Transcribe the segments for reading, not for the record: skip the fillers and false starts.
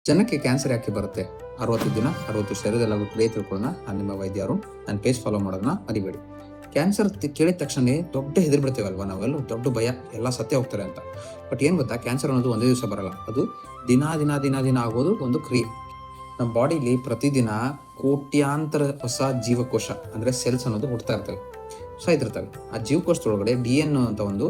ಜನಕ್ಕೆ ಕ್ಯಾನ್ಸರ್ ಯಾಕೆ ಬರುತ್ತೆ? 60 ದಿನ 60 ಶರೀರದಲ್ಲಿ ಪ್ಲೇ ತಿಳ್ಕೊಳ್ಳೋಣ. ನಾನು ನಿಮ್ಮ ವೈದ್ಯ ಅರುಣ್. ನನ್ನ ಪೇಜ್ ಫಾಲೋ ಮಾಡೋದನ್ನ ಮರಿಬೇಡಿ. ಕ್ಯಾನ್ಸರ್ ಕೇಳಿದ ತಕ್ಷಣ ದೊಡ್ಡ ಹೆದರ್ಬಿಡ್ತೇವಲ್ವಾ ನಾವೆಲ್ಲ, ದೊಡ್ಡ ಭಯ, ಎಲ್ಲ ಸತ್ಯ ಹೋಗ್ತಾರೆ ಅಂತ. ಬಟ್ ಏನು ಗೊತ್ತಾ, ಕ್ಯಾನ್ಸರ್ ಅನ್ನೋದು ಒಂದೇ ದಿವಸ ಬರಲ್ಲ. ಅದು ದಿನ ದಿನ ದಿನ ದಿನ ಆಗೋದು ಒಂದು ಕ್ರಿಯೆ. ನಮ್ಮ ಬಾಡಿಲಿ ಪ್ರತಿದಿನ ಕೋಟ್ಯಾಂತರ ಹೊಸ ಜೀವಕೋಶ ಅಂದರೆ ಸೆಲ್ಸ್ ಅನ್ನೋದು ಹುಡ್ತಾ ಇರ್ತವೆ, ಸಾಯ್ತಿರ್ತವೆ. ಆ ಜೀವಕೋಶದೊಳಗಡೆ DNA ಅಂತ ಒಂದು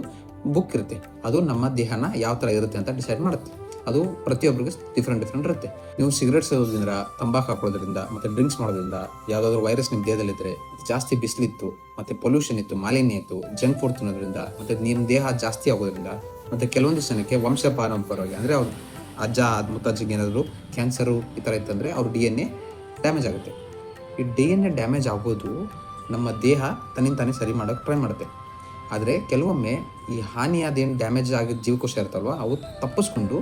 ಬುಕ್ ಇರುತ್ತೆ. ಅದು ನಮ್ಮ ದೇಹನ ಯಾವ ಥರ ಇರುತ್ತೆ ಅಂತ ಡಿಸೈಡ್ ಮಾಡುತ್ತೆ. ಅದು ಪ್ರತಿಯೊಬ್ಬರಿಗೆ ಡಿಫ್ರೆಂಟ್ ಇರುತ್ತೆ. ನೀವು ಸಿಗರೇಟ್ ಸೇದೋದ್ರಿಂದ, ತಂಬಾಕು ಹಾಕೋದ್ರಿಂದ, ಮತ್ತು ಡ್ರಿಂಕ್ಸ್ ಮಾಡೋದ್ರಿಂದ, ಯಾವುದಾದ್ರೂ ವೈರಸ್ ನಿಮ್ಮ ದೇಹದಲ್ಲಿದ್ದರೆ, ಜಾಸ್ತಿ ಬಿಸಿಲಿತ್ತು, ಮತ್ತು ಪೊಲ್ಯೂಷನ್ ಇತ್ತು, ಮಾಲಿನ್ಯ ಇತ್ತು, ಜಂಕ್ ಫುಡ್ ತಿನ್ನೋದ್ರಿಂದ, ಮತ್ತು ನಿಮ್ಮ ದೇಹ ಜಾಸ್ತಿ ಆಗೋದ್ರಿಂದ, ಮತ್ತು ಕೆಲವೊಂದು ಜನಕ್ಕೆ ವಂಶ ಪಾರಂಪರವಾಗಿ ಅಂದರೆ ಅವ್ರು ಅಜ್ಜ ಮುತ್ತಜ್ಜಿಗೆ ಏನಾದರೂ ಕ್ಯಾನ್ಸರು ಈ ಥರ ಇತ್ತಂದರೆ ಅವ್ರ DNA ಡ್ಯಾಮೇಜ್ ಆಗುತ್ತೆ. ಈ DNA ಡ್ಯಾಮೇಜ್ ಆಗೋದು ನಮ್ಮ ದೇಹ ತನ್ನಿಂದ ತಾನೇ ಸರಿ ಮಾಡೋಕ್ಕೆ ಟ್ರೈ ಮಾಡುತ್ತೆ. ಆದರೆ ಕೆಲವೊಮ್ಮೆ ಈ ಹಾನಿಯಾದೇನು ಡ್ಯಾಮೇಜ್ ಆಗಿದ್ದ ಜೀವಕೋಶ ಇರ್ತಾವಲ್ವ, ಅವು ತಪ್ಪಿಸ್ಕೊಂಡು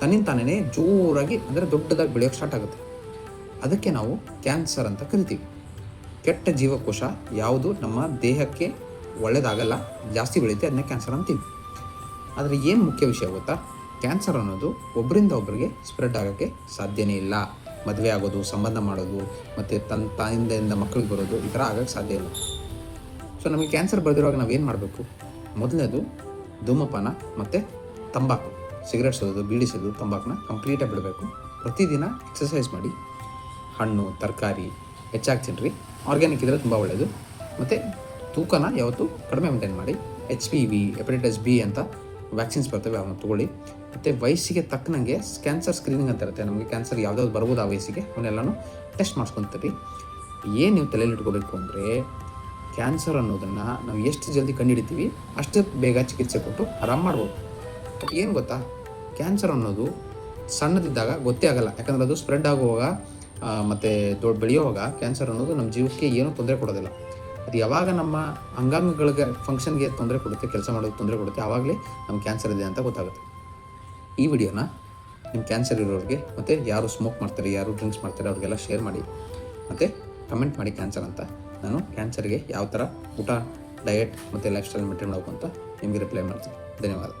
ತನ್ನಿಂದ ತಾನೇ ಜೋರಾಗಿ ಅಂದರೆ ದೊಡ್ಡದಾಗಿ ಬೆಳೆಯೋಕ್ಕೆ ಸ್ಟಾರ್ಟ್ ಆಗುತ್ತೆ. ಅದಕ್ಕೆ ನಾವು ಕ್ಯಾನ್ಸರ್ ಅಂತ ಕರಿತೀವಿ. ಕೆಟ್ಟ ಜೀವಕೋಶ ಯಾವುದು ನಮ್ಮ ದೇಹಕ್ಕೆ ಒಳ್ಳೆಯದಾಗಲ್ಲ, ಜಾಸ್ತಿ ಬೆಳೆಯುತ್ತೆ, ಅದನ್ನೇ ಕ್ಯಾನ್ಸರ್ ಅಂತೀವಿ. ಆದರೆ ಏನು ಮುಖ್ಯ ವಿಷಯ ಗೊತ್ತಾ, ಕ್ಯಾನ್ಸರ್ ಅನ್ನೋದು ಒಬ್ಬರಿಂದ ಒಬ್ಬರಿಗೆ ಸ್ಪ್ರೆಡ್ ಆಗೋಕ್ಕೆ ಸಾಧ್ಯನೇ ಇಲ್ಲ. ಮದುವೆ ಆಗೋದು, ಸಂಬಂಧ ಮಾಡೋದು, ಮತ್ತು ತನ್ನ ತಾಯಿಂದ ಮಕ್ಕಳಿಗೆ ಬರೋದು, ಈ ಥರ ಆಗೋಕ್ಕೆ ಸಾಧ್ಯ ಇಲ್ಲ. ಸೊ ನಮಗೆ ಕ್ಯಾನ್ಸರ್ ಬರೆದಿರುವಾಗ ನಾವೇನು ಮಾಡಬೇಕು? ಮೊದಲನೇದು ಧೂಮಪಾನ ಮತ್ತು ತಂಬಾಕು, ಸಿಗರೇಟ್ ಸೇದೋದು, ಬೀಡಿ ಸೇದೋದು, ತಂಬಾಕನ್ನ ಕಂಪ್ಲೀಟಾಗಿ ಬಿಡಬೇಕು. ಪ್ರತಿದಿನ ಎಕ್ಸಸೈಸ್ ಮಾಡಿ, ಹಣ್ಣು ತರಕಾರಿ ಹೆಚ್ಚಾಗಿ ತಿನ್ನಿರಿ. ಆರ್ಗ್ಯಾನಿಕ್ ಇದ್ದರೆ ತುಂಬ ಒಳ್ಳೆಯದು. ಮತ್ತು ತೂಕನ ಯಾವತ್ತೂ ಕಡಿಮೆ ಮೇಂಟೈನ್ ಮಾಡಿ. HPV, ಹೆಪಟೈಟಿಸ್ B ಅಂತ ವ್ಯಾಕ್ಸಿನ್ಸ್ ಬರ್ತವೆ, ಅವನ್ನ ತೊಗೊಳ್ಳಿ. ಮತ್ತು ವಯಸ್ಸಿಗೆ ತಕ್ಕನಂಗೆ ಕ್ಯಾನ್ಸರ್ ಸ್ಕ್ರೀನಿಂಗ್ ಅಂತ ಇರುತ್ತೆ. ನಮಗೆ ಕ್ಯಾನ್ಸರ್ ಯಾವುದಾದ್ರು ಬರ್ಬೋದು ಆ ವಯಸ್ಸಿಗೆ, ಅವನ್ನೆಲ್ಲನೂ ಟೆಸ್ಟ್ ಮಾಡಿಸ್ಕೊತೀವಿ. ಏನು ನೀವು ತಲೆಯಲ್ಲಿ ಇಟ್ಕೋಬೇಕು ಅಂದರೆ, ಕ್ಯಾನ್ಸರ್ ಅನ್ನೋದನ್ನು ನಾವು ಎಷ್ಟು ಜಲ್ದಿ ಕಂಡುಹಿಡಿತೀವಿ ಅಷ್ಟು ಬೇಗ ಚಿಕಿತ್ಸೆ ಕೊಟ್ಟು ಆರಾಮ ಮಾಡ್ಬೋದು. ಬಟ್ ಏನು ಗೊತ್ತಾ, ಕ್ಯಾನ್ಸರ್ ಅನ್ನೋದು ಸಣ್ಣದಿದ್ದಾಗ ಗೊತ್ತೇ ಆಗಲ್ಲ. ಯಾಕಂದರೆ ಅದು ಸ್ಪ್ರೆಡ್ ಆಗುವಾಗ ಮತ್ತು ದೊಡ್ಡ ಬೆಳೆಯುವಾಗ ಕ್ಯಾನ್ಸರ್ ಅನ್ನೋದು ನಮ್ಮ ಜೀವಕ್ಕೆ ಏನೂ ತೊಂದರೆ ಕೊಡೋದಿಲ್ಲ. ಅದು ಯಾವಾಗ ನಮ್ಮ ಅಂಗಾಂಗಗಳಿಗೆ ಫಂಕ್ಷನ್ಗೆ ತೊಂದರೆ ಕೊಡುತ್ತೆ, ಕೆಲಸ ಮಾಡೋಕ್ಕೆ ತೊಂದರೆ ಕೊಡುತ್ತೆ, ಆವಾಗಲೇ ನಮ್ಮ ಕ್ಯಾನ್ಸರ್ ಇದೆ ಅಂತ ಗೊತ್ತಾಗುತ್ತೆ. ಈ ವಿಡಿಯೋನ ನಿಮ್ಮ ಕ್ಯಾನ್ಸರ್ ಇರೋರಿಗೆ, ಮತ್ತು ಯಾರು ಸ್ಮೋಕ್ ಮಾಡ್ತಾರೆ, ಯಾರು ಡ್ರಿಂಕ್ಸ್ ಮಾಡ್ತಾರೆ ಅವ್ರಿಗೆಲ್ಲ ಶೇರ್ ಮಾಡಿ, ಮತ್ತು ಕಮೆಂಟ್ ಮಾಡಿ ಕ್ಯಾನ್ಸರ್ ಅಂತ. ನಾನು ಕ್ಯಾನ್ಸರ್ಗೆ ಯಾವ ಥರ ಊಟ, ಡಯಟ್ ಮತ್ತು ಲೈಫ್ ಸ್ಟೈಲ್ ಮೇಂಟೈನ್ ಮಾಡಬೇಕು ಅಂತ ನಿಮಗೆ ರಿಪ್ಲೈ ಮಾಡ್ತೀನಿ. ಧನ್ಯವಾದ.